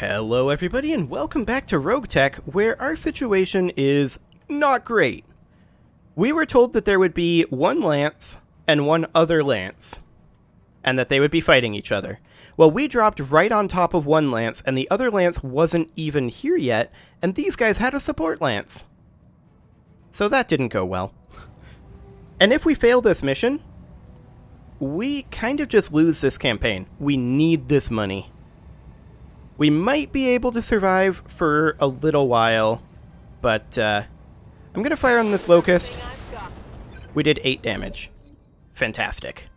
Hello everybody and welcome back to RogueTech, where our situation is not great. We were told that there would be one Lance and one other Lance, and that they would be fighting each other. Well, we dropped right on top of one Lance, and the other Lance wasn't even here yet, and these guys had a support Lance. So that didn't go well. And if we fail this mission, we kind of just lose this campaign. We need this money. We might be able to survive for a little while, but I'm going to fire on this Locust. We did 8 damage. Fantastic.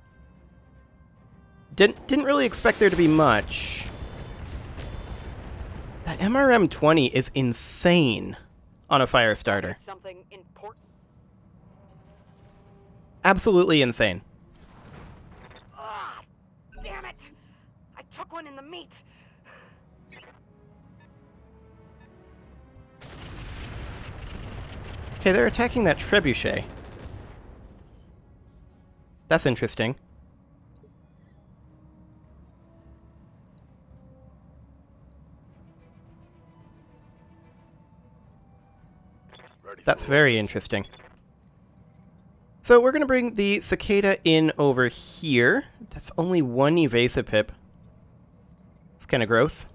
Didn't really expect there to be much. That MRM-20 is insane on a fire starter. Something important. Absolutely insane. Ah, damn it! I took one in the meat. Okay, they're attacking that trebuchet. That's interesting. That's very interesting. So we're going to bring the cicada in over here. That's only one evasive pip. It's kind of gross.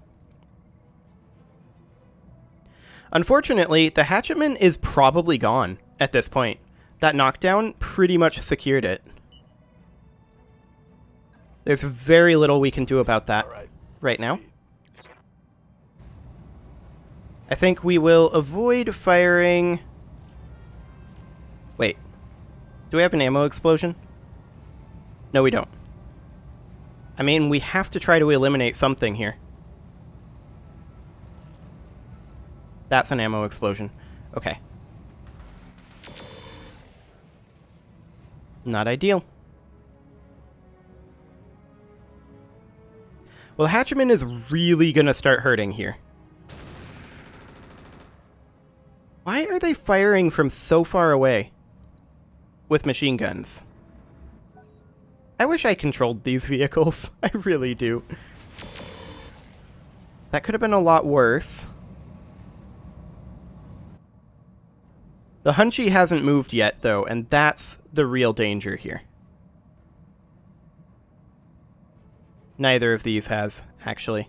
Unfortunately, the hatchetman is probably gone at this point. That knockdown pretty much secured it. There's very little we can do about that right now. I think we will avoid firing... Wait. Do we have an ammo explosion? No, we don't. I mean, we have to try to eliminate something here. That's an ammo explosion. Okay. Not ideal. Well, Hatcherman is really gonna start hurting here. Why are they firing from so far away with machine guns? I wish I controlled these vehicles. I really do. That could have been a lot worse. The Hunchy hasn't moved yet, though, and that's the real danger here. Neither of these has, actually.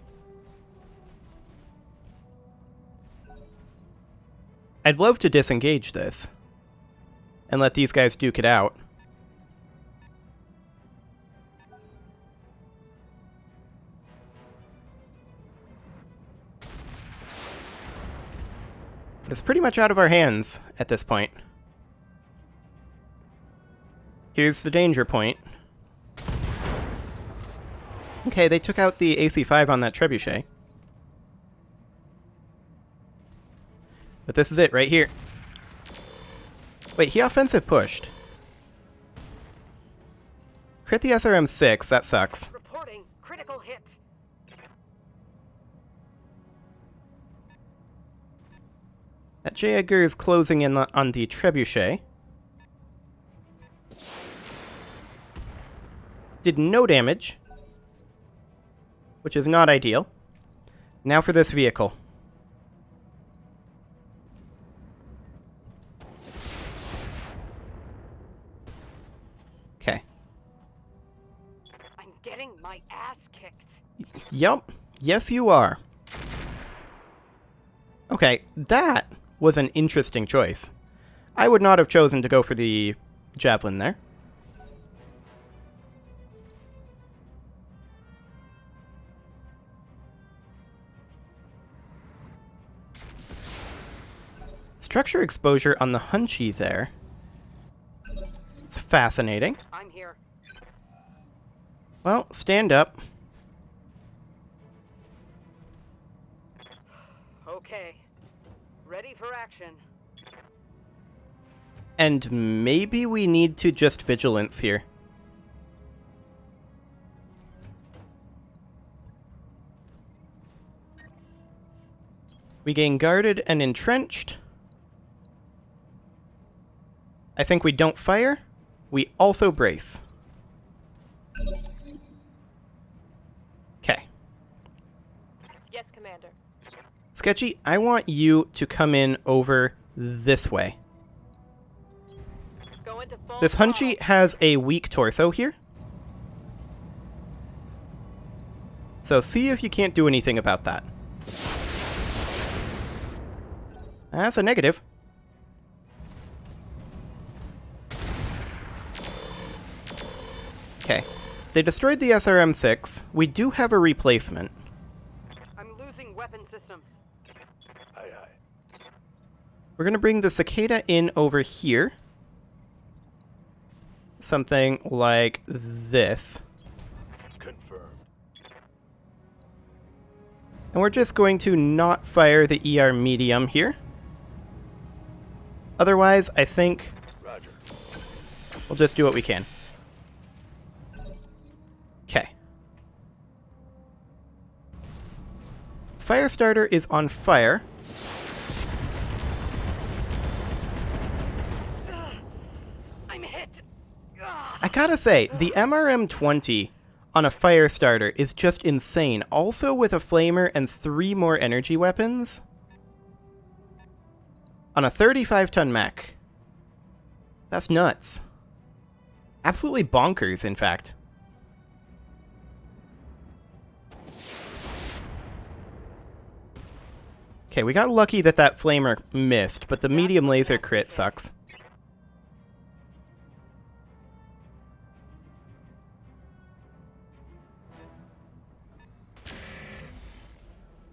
I'd love to disengage this and let these guys duke it out. It's pretty much out of our hands at this point. Here's the danger point. Okay, they took out the AC-5 on that trebuchet. But this is it right here. Wait, he offensive pushed. Crit the SRM-6, that sucks. Reporting critical hit. That J. Edgar is closing in on the trebuchet. Did no damage, which is not ideal. Now for this vehicle. Okay. I'm getting my ass kicked. Yup. Yes, you are. Okay, that was an interesting choice. I would not have chosen to go for the javelin there. Structure exposure on the Hunchy there. It's fascinating. I'm here. Well, stand up. Okay. Ready for action. And maybe we need to just vigilance here. We gain guarded and entrenched. I think we don't fire. We also brace. Okay. Yes, Commander. Sketchy, I want you to come in over this way. Go into full This Hunchy throttle. has a weak torso here. So see if you can't do anything about that. That's a negative. Okay. They destroyed the SRM-6. We do have a replacement. I'm losing weapon systems. Aye, aye. We're going to bring the Cicada in over here. Something like this. Confirmed. And we're just going to not fire the ER medium here. Otherwise, I think Roger. we'll just do what we can. Okay. Firestarter is on fire. I'm hit. I gotta say, the MRM-20 on a Firestarter is just insane. Also with a Flamer and 3 more energy weapons. On a 35-ton mech. That's nuts. Absolutely bonkers, in fact. Okay, we got lucky that that Flamer missed, but the medium laser crit sucks.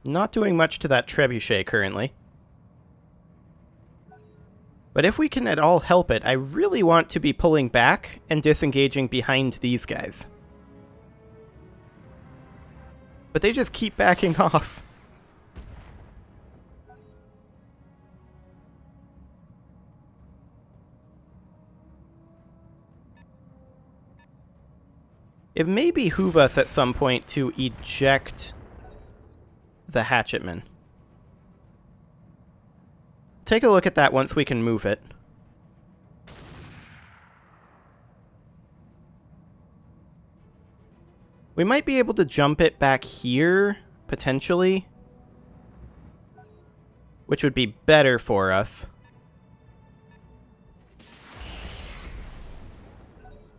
Not doing much to that Trebuchet currently. But if we can at all help it, I really want to be pulling back and disengaging behind these guys. But they just keep backing off. It may behoove us at some point to eject the Hatchetman. Take a look at that once we can move it. We might be able to jump it back here, potentially. Which would be better for us.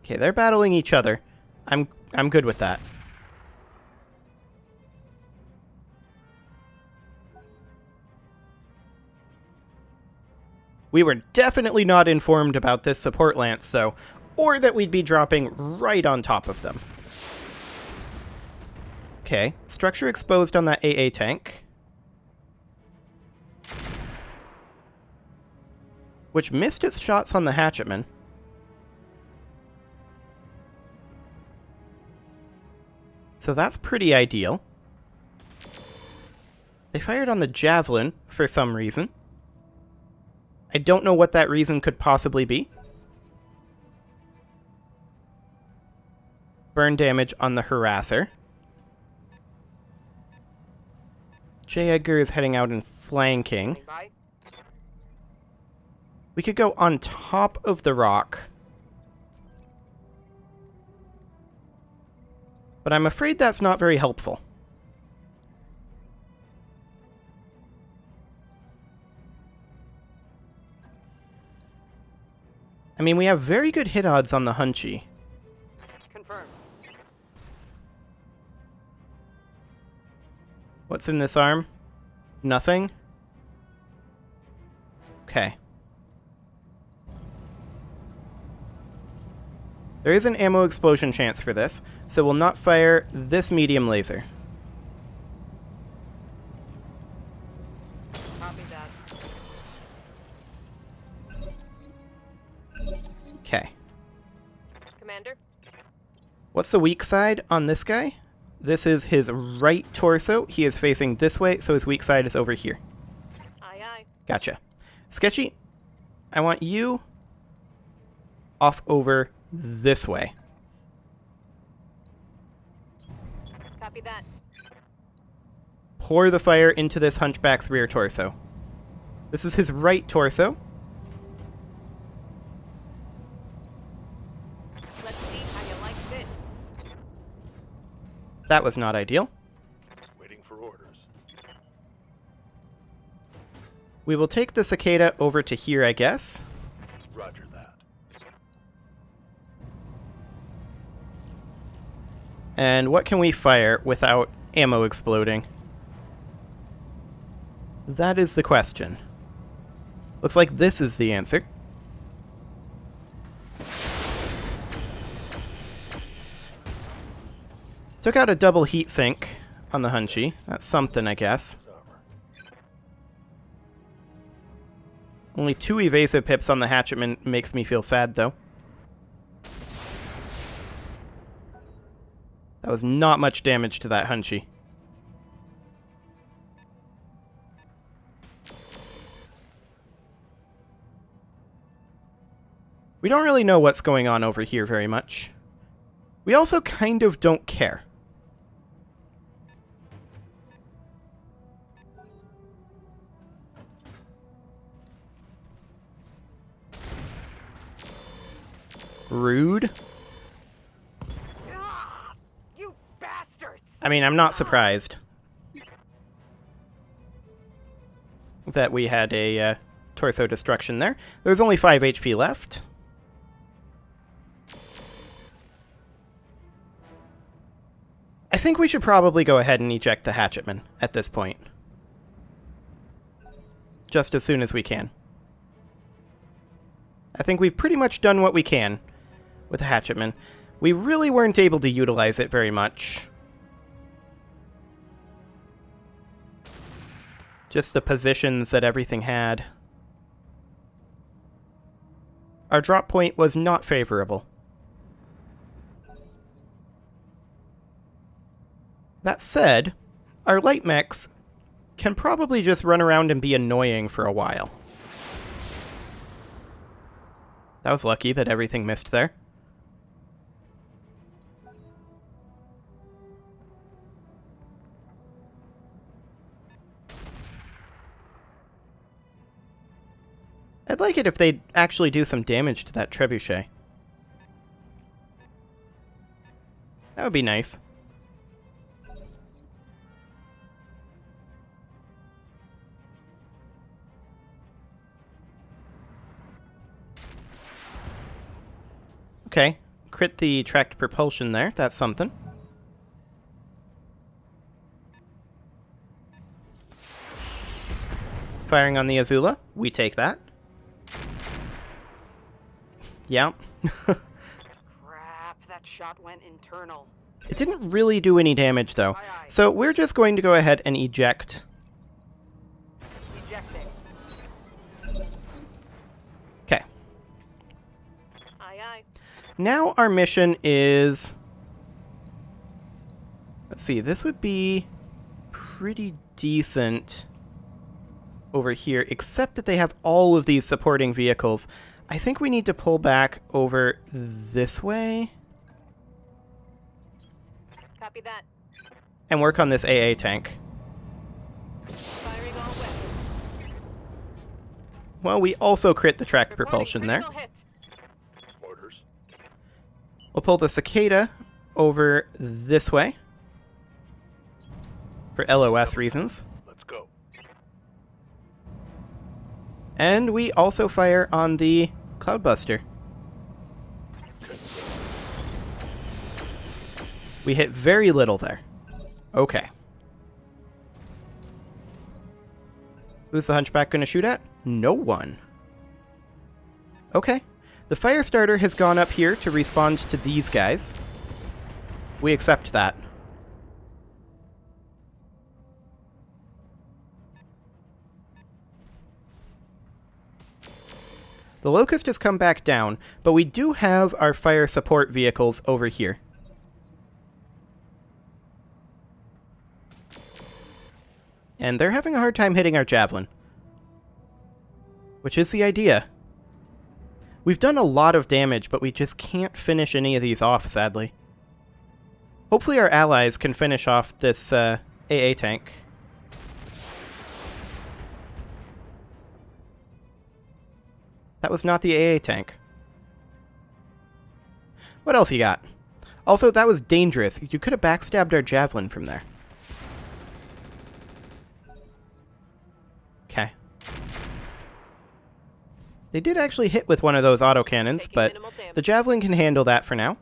Okay, they're battling each other. I'm good with that. We were definitely not informed about this support lance, though, or that we'd be dropping right on top of them. Okay, structure exposed on that AA tank. Which missed its shots on the Hatchetman. So that's pretty ideal. They fired on the Javelin for some reason. I don't know what that reason could possibly be. Burn damage on the Harasser. J. Edgar is heading out and flanking. Bye. We could go on top of the rock. But I'm afraid that's not very helpful. I mean, we have very good hit odds on the Hunchy. Confirmed. What's in this arm? Nothing? Okay. There is an ammo explosion chance for this, so we'll not fire this medium laser. Copy that. Okay. Commander? What's the weak side on this guy? This is his right torso. He is facing this way, so his weak side is over here. Aye, aye. Gotcha. Sketchy, I want you off over this way. Copy that. Pour the fire into this hunchback's rear torso. This is his right torso. Let's see how you like this. That was not ideal. Waiting for orders. We will take the cicada over to here, I guess. Roger that. And what can we fire without ammo exploding? That is the question. Looks like this is the answer. Took out a double heat sink on the Hunchy. That's something, I guess. Only 2 evasive pips on the Hatchetman makes me feel sad, though. That was not much damage to that Hunchy. We don't really know what's going on over here very much. We also kind of don't care. Rude. Ah, you bastards! I mean, I'm not surprised that we had a torso destruction there. There's only 5 HP left. I think we should probably go ahead and eject the Hatchetman at this point. Just as soon as we can. I think we've pretty much done what we can with the Hatchetman. We really weren't able to utilize it very much. Just the positions that everything had. Our drop point was not favorable. That said, our light mechs can probably just run around and be annoying for a while. That was lucky that everything missed there. I'd like it if they'd actually do some damage to that trebuchet. That would be nice. Okay, crit the tracked propulsion there. That's something. Firing on the Azula. We take that. Yeah. Crap, that shot went internal. It didn't really do any damage, though. Aye, aye. So we're just going to go ahead and eject. Ejecting. Okay. Aye, aye. Now our mission is... Let's see, this would be pretty decent over here, except that they have all of these supporting vehicles. I think we need to pull back over this way Copy that. and work on this AA tank. Firing all weapons. Well, we also crit the tracked Reporting propulsion there. critical hit. Orders. We'll pull the cicada over this way for LOS reasons. Let's go. And we also fire on the Cloudbuster. We hit very little there. Okay. Who's the Hunchback going to shoot at? No one. Okay. The fire starter has gone up here to respond to these guys. We accept that. The Locust has come back down, but we do have our fire support vehicles over here. And they're having a hard time hitting our Javelin. Which is the idea. We've done a lot of damage, but we just can't finish any of these off, sadly. Hopefully our allies can finish off this AA tank. That was not the AA tank. What else you got? Also, that was dangerous. You could have backstabbed our Javelin from there. Okay. They did actually hit with one of those autocannons, Taking but minimal damage. the javelin can handle that for now.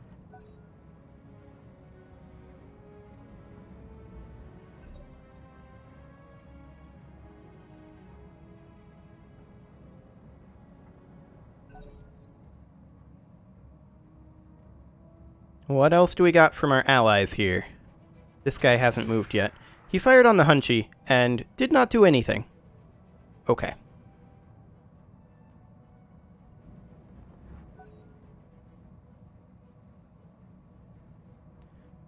What else do we got from our allies here? This guy hasn't moved yet. He fired on the Hunchy and did not do anything. Okay.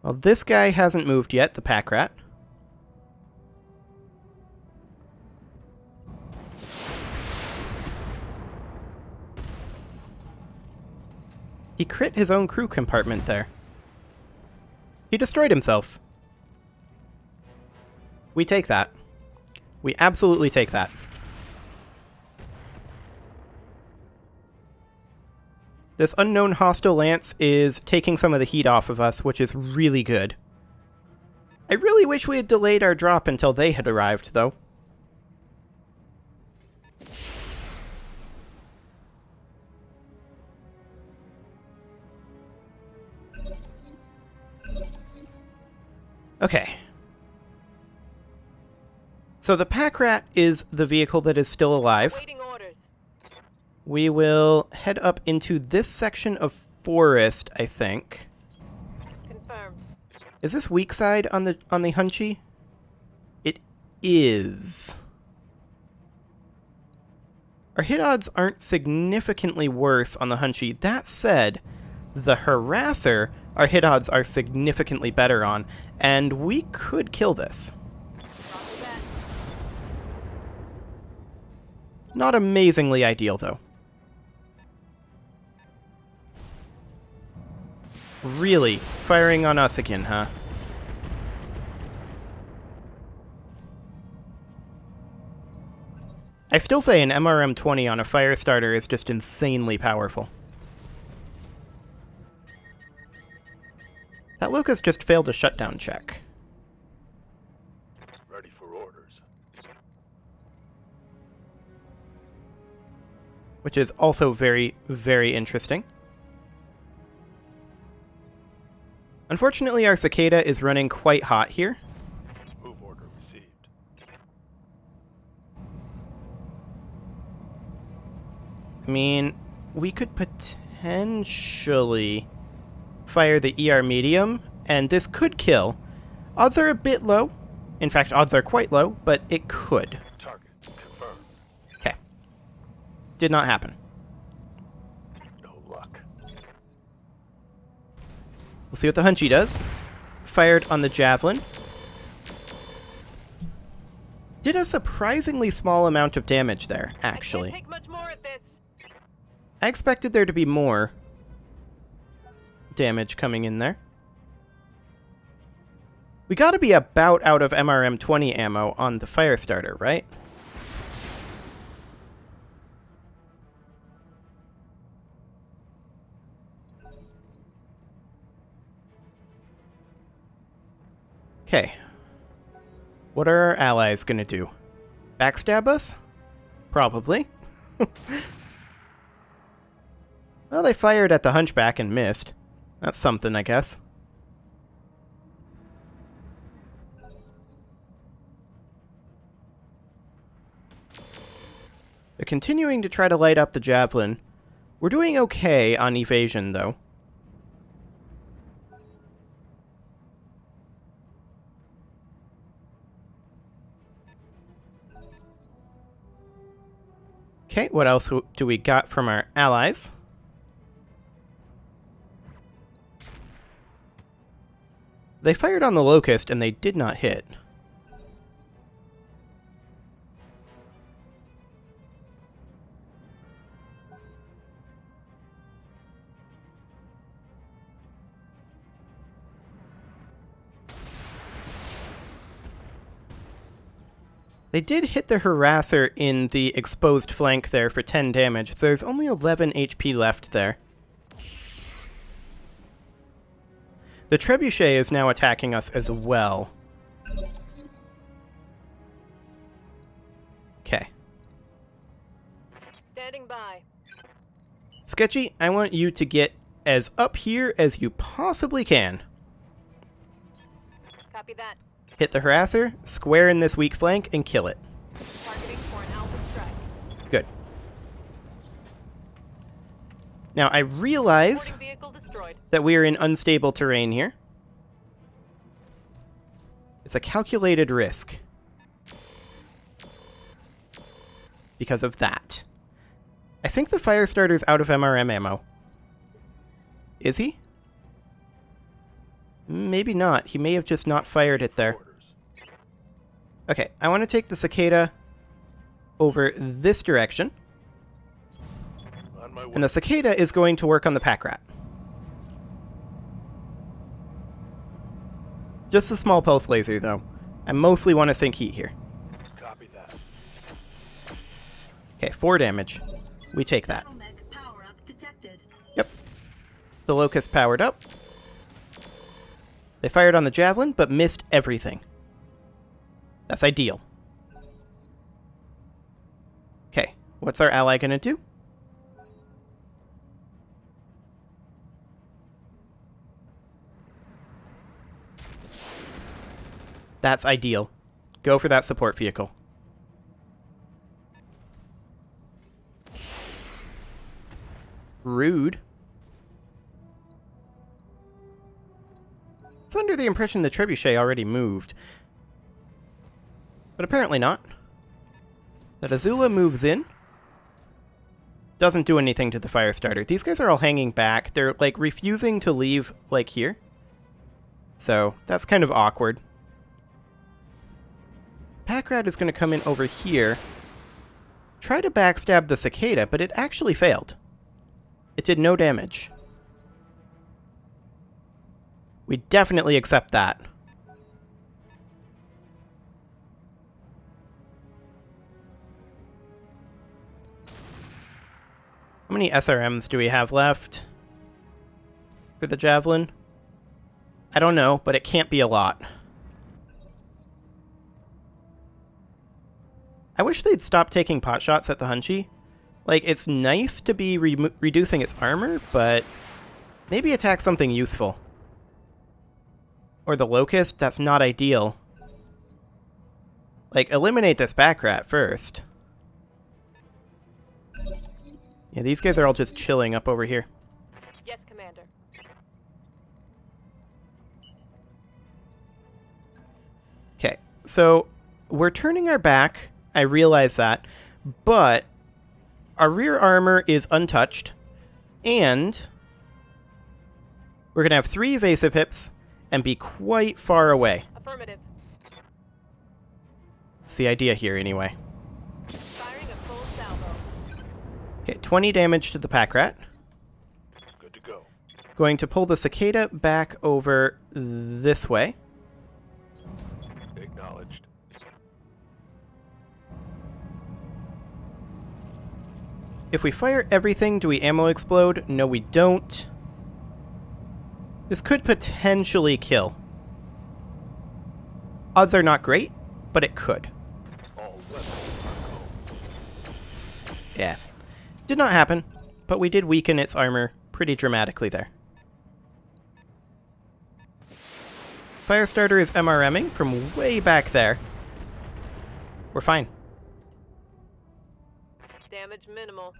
Well, this guy hasn't moved yet, the pack rat. He crit his own crew compartment there. He destroyed himself. We take that. We absolutely take that. This unknown hostile lance is taking some of the heat off of us, which is really good. I really wish we had delayed our drop until they had arrived, though. Okay. So the pack rat is the vehicle that is still alive. Waiting orders. We will head up into this section of forest, I think. Confirmed. Is this weak side on the Hunchy? It is. Our hit odds aren't significantly worse on the Hunchy. That said, the Harasser, our hit odds are significantly better on, and we could kill this. Copy that. Not amazingly ideal, though. Really? Firing on us again, huh? I still say an MRM-20 on a fire starter is just insanely powerful. That Lucas just failed a shutdown check. Ready for orders. Which is also very, very interesting. Unfortunately, our Cicada is running quite hot here. Move order received. I mean, we could potentially fire the ER medium, and this could kill. Odds are a bit low. In fact, odds are quite low, but it could. Target confirmed. Okay. Did not happen. No luck. We'll see what the Hunchy does. Fired on the Javelin. Did a surprisingly small amount of damage there, actually. Can't take much more at this. I expected there to be more damage coming in there. We gotta be about out of MRM-20 ammo on the fire starter, right? Okay. What are our allies gonna do? Backstab us? Probably. Well, they fired at the Hunchback and missed. That's something, I guess. They're continuing to try to light up the Javelin. We're doing okay on evasion, though. Okay, what else do we got from our allies? They fired on the Locust and they did not hit. They did hit the Harasser in the exposed flank there for 10 damage, so there's only 11 HP left there. The Trebuchet is now attacking us as well. Okay. Standing by. Sketchy, I want you to get as up here as you possibly can. Copy that. Hit the harasser, square in this weak flank, and kill it. Targeting for an alpha strike. Good. Now, I realize Boarding vehicle destroyed. that we are in unstable terrain here. It's a calculated risk. Because of that. I think the Firestarter's out of MRM ammo. Is he? Maybe not. He may have just not fired it there. Orders. Okay, I want to take the Cicada over this direction. On my way. And the Cicada is going to work on the pack rat. Just a small pulse laser, though. I mostly want to sink heat here. Copy that. Okay, 4 damage. We take that. Bottleneck power-up detected. Yep. The Locust powered up. They fired on the Javelin, but missed everything. That's ideal. Okay, what's our ally gonna do? That's ideal. Go for that support vehicle. Rude. I was under the impression the trebuchet already moved. But apparently not. That Azula moves in. Doesn't do anything to the Firestarter. These guys are all hanging back. They're, like, refusing to leave, like, here. So, that's kind of awkward. Packrat is going to come in over here. Try to backstab the Cicada, but it actually failed. It did no damage. We definitely accept that. How many SRMs do we have left for the Javelin? I don't know, but it can't be a lot. I wish they'd stop taking pot shots at the Hunchy. Like, it's nice to be reducing its armor, but maybe attack something useful. Or the Locust, that's not ideal. Like, eliminate this back rat first. Yeah, these guys are all just chilling up over here. Yes, Commander. Okay, so we're turning our back. I realize that. But our rear armor is untouched. And we're going to have 3 evasive hips and be quite far away. Affirmative. That's the idea here, anyway. Firing a full salvo. Okay, 20 damage to the pack rat. Good to go. Going to pull the Cicada back over this way. Acknowledged. If we fire everything, do we ammo explode? No, we don't. This could potentially kill. Odds are not great, but it could. All weapons are go. Yeah. Did not happen, but we did weaken its armor pretty dramatically there. Firestarter is MRMing from way back there. We're fine. Damage minimal.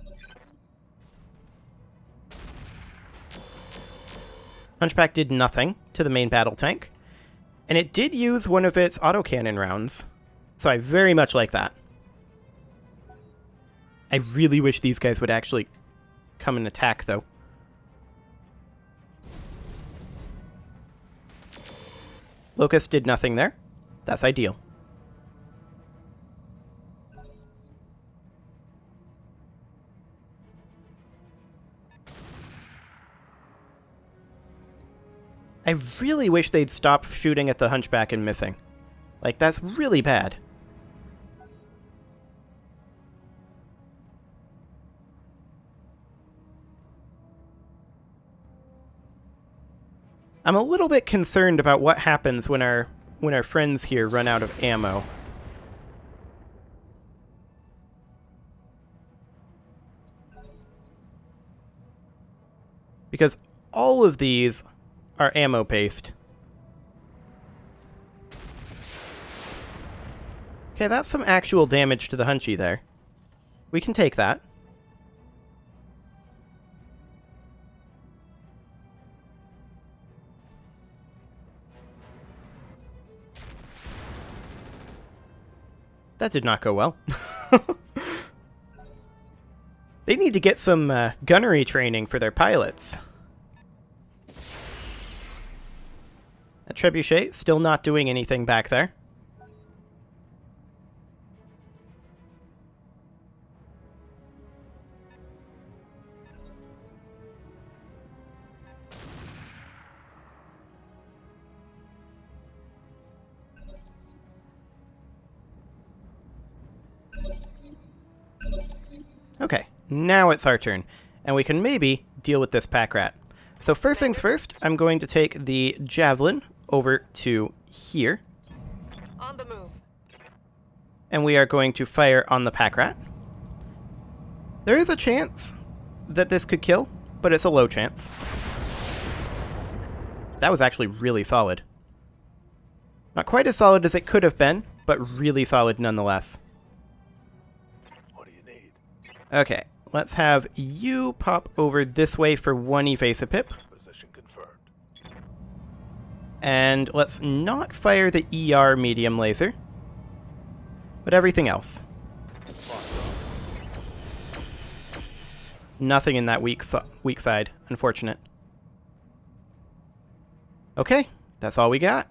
Hunchback did nothing to the main battle tank, and it did use one of its autocannon rounds, so I very much like that. I really wish these guys would actually come and attack, though. Locust did nothing there. That's ideal. I really wish they'd stop shooting at the Hunchback and missing. Like, that's really bad. I'm a little bit concerned about what happens when our friends here run out of ammo. Because all of these are ammo paste. Okay, that's some actual damage to the Hunchy there. We can take that. That did not go well. They need to get some gunnery training for their pilots. That trebuchet still not doing anything back there. Okay, now it's our turn, and we can maybe deal with this pack rat. So first things first, I'm going to take the javelin over to here, On the move. and we are going to fire on the pack rat. There is a chance that this could kill, but it's a low chance. That was actually really solid. Not quite as solid as it could have been, but really solid nonetheless. What do you need? Okay, let's have you pop over this way for one evasive-pip. Position confirmed. And let's not fire the ER medium laser, but everything else. Nothing in that weak side, unfortunate. Okay, that's all we got.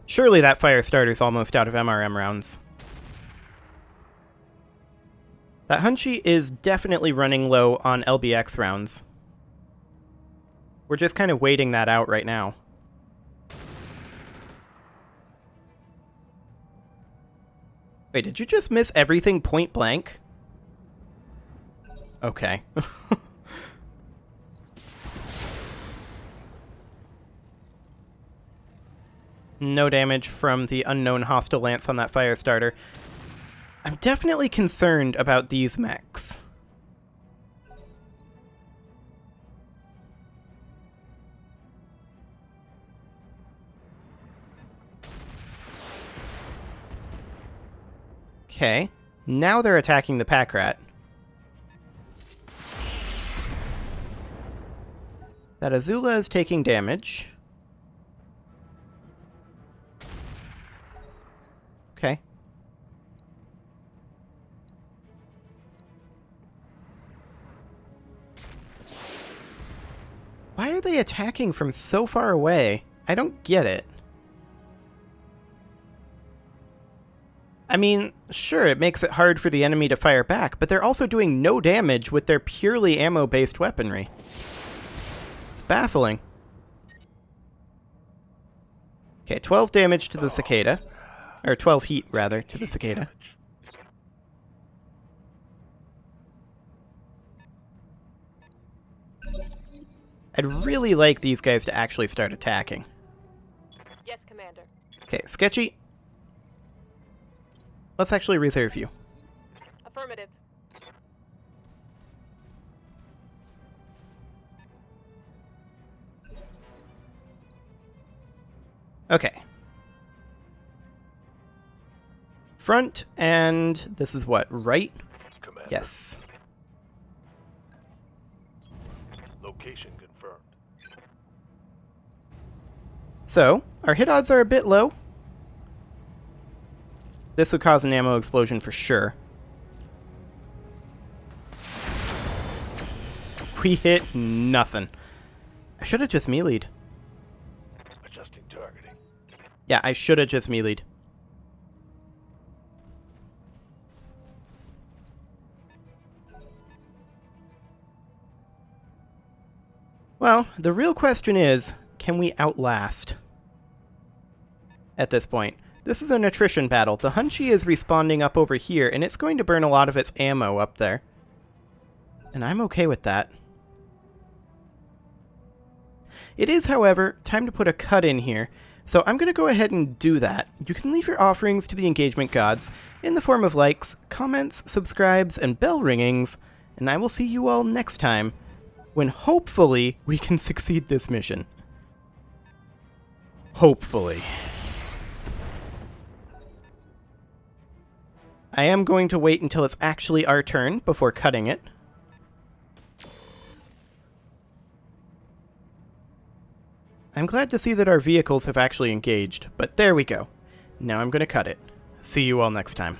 Surely that fire starter's almost out of MRM rounds. That Hunchy is definitely running low on LBX rounds. We're just kind of waiting that out right now. Wait, did you just miss everything point blank? Okay. No damage from the unknown hostile lance on that fire starter. I'm definitely concerned about these mechs. Okay, now they're attacking the pack rat. That Azula is taking damage. Okay. Why are they attacking from so far away? I don't get it. I mean, sure, it makes it hard for the enemy to fire back, but they're also doing no damage with their purely ammo-based weaponry. It's baffling. Okay, 12 damage to the cicada. Or 12 heat, rather, to the cicada. I'd really like these guys to actually start attacking. Yes, Commander. Okay, Sketchy. Let's actually reserve you. Affirmative. Okay. Front, and this is what, right? Commander. Yes. Location confirmed. So, our hit odds are a bit low. This would cause an ammo explosion for sure. We hit nothing. I should have just melee'd. Adjusting targeting. Yeah, I should have just melee'd. Well, the real question is, can we outlast? At this point. This is an attrition battle. The Hunchy is respawning up over here, and it's going to burn a lot of its ammo up there. And I'm okay with that. It is, however, time to put a cut in here So I'm going to go ahead and do that. You can leave your offerings to the engagement gods in the form of likes, comments, subscribes, and bell ringings, and I will see you all next time, when hopefully we can succeed this mission. Hopefully. I am going to wait until it's actually our turn before cutting it. I'm glad to see that our vehicles have actually engaged, but there we go. Now I'm going to cut it. See you all next time.